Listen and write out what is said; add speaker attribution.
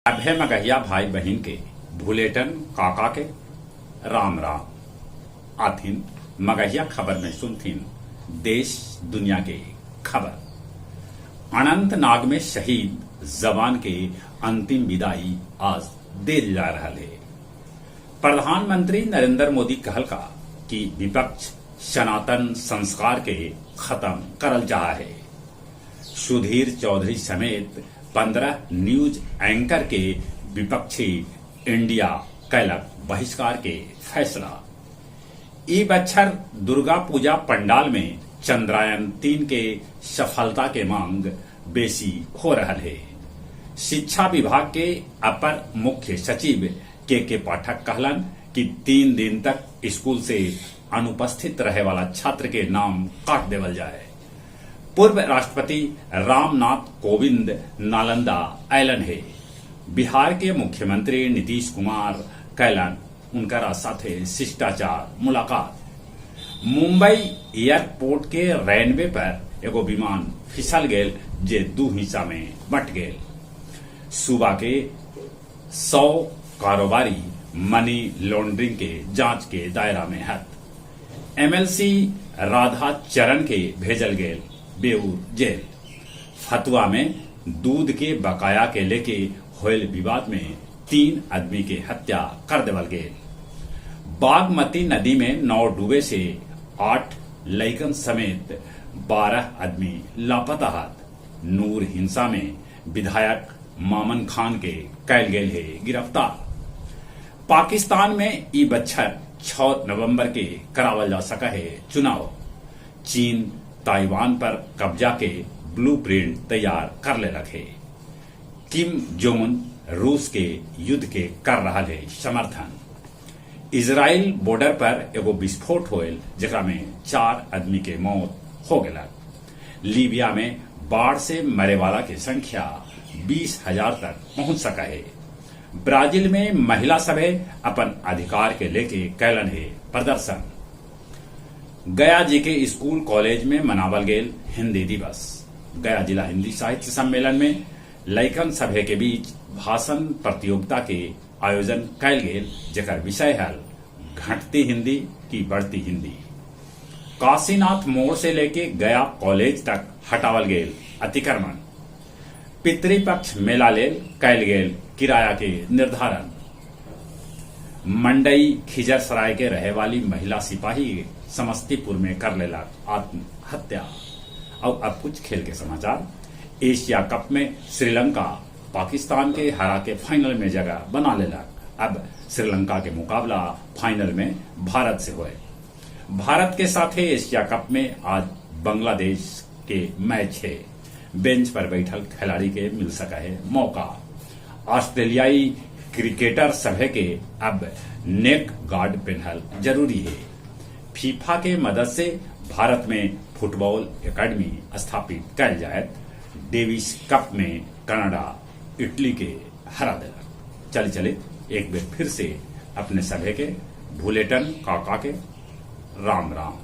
Speaker 1: अब है मगहिया भाई बहन के भूलेटन काका के राम राम आथिन मगहिया खबर में सुनथिन देश दुनिया के खबर। अनंतनाग में शहीद जवान के अंतिम विदाई आज देल जा रहा है। प्रधानमंत्री नरेंद्र मोदी कहल का कि विपक्ष सनातन संस्कार के खत्म करल चाहा है। सुधीर चौधरी समेत 15 न्यूज एंकर के विपक्षी इंडिया कैलक बहिष्कार के फैसला। ई बच्छर दुर्गा पूजा पंडाल में चंद्रयान 3 के सफलता के मांग बेसी हो रहा है। शिक्षा विभाग के अपर मुख्य सचिव के पाठक कहलन कि 3 दिन तक स्कूल से अनुपस्थित रहे वाला छात्र के नाम काट देवल जाए। पूर्व राष्ट्रपति रामनाथ कोविंद नालंदा आयलन है। बिहार के मुख्यमंत्री नीतीश कुमार कैलन उनका साथे शिष्टाचार मुलाकात। मुंबई एयरपोर्ट के रनवे पर एगो विमान फिसल गेल जे 2 हिस्सा में बंट गेल। सूबा के 100 कारोबारी मनी लॉन्ड्रिंग के जांच के दायरा में है। एमएलसी राधा चरण के भेजल गेल बेऊर जेल। फतुआ में दूध के बकाया के लेके होयल विवाद में 3 आदमी के हत्या कर देवल गेल। बागमती नदी में नाव डूबे से 8 लइकन समेत 12 आदमी लापता हाथ। नूर हिंसा में विधायक मामन खान के कैल गेल है गिरफ्तार। पाकिस्तान में ई बच्छर 6 नवंबर के करावल जा सका है चुनाव। चीन ताइवान पर कब्जा के ब्लूप्रिंट तैयार कर ले रखे। किम जोंग रूस के युद्ध के कर रहा है समर्थन। इजराइल बॉर्डर पर एगो विस्फोट होयल जेकरा में 4 आदमी के मौत हो गया। लीबिया में बाढ़ से मरे वाला की संख्या 20,000 तक पहुंच सका है। ब्राजील में महिला सभे अपन अधिकार के लेके कैलन है प्रदर्शन। गया जी के स्कूल कॉलेज में मनावल गेल हिंदी दिवस। गया जिला हिंदी साहित्य सम्मेलन में लइकन सभे के बीच भाषण प्रतियोगिता के आयोजन कैल गेल जेकर विषय है घटती हिंदी की बढ़ती हिंदी। काशीनाथ मोड़ से लेके गया कॉलेज तक हटावल गेल अतिक्रमण। पितृपक्ष मेला लेल कैल गेल किराया के निर्धारण। मंडई खिजरसराय के रहे वाली महिला सिपाही समस्तीपुर में कर लेला आत्महत्या। और अब कुछ खेल के समाचार। एशिया कप में श्रीलंका पाकिस्तान के हरा के फाइनल में जगह बना लेला। अब श्रीलंका के मुकाबला फाइनल में भारत से हुए। भारत के साथ एशिया कप में आज बांग्लादेश के मैच है। बेंच पर बैठल खिलाड़ी के मिल सका है मौका। ऑस्ट्रेलियाई क्रिकेटर सभे के अब नेक गार्ड पहनल जरूरी है। फीफा के मदद से भारत में फुटबॉल एकेडमी स्थापित कैल जाए। डेविस कप में कनाडा इटली के हरा दिला। चले एक बार फिर से अपने सभे के भूलेटन काका के राम राम।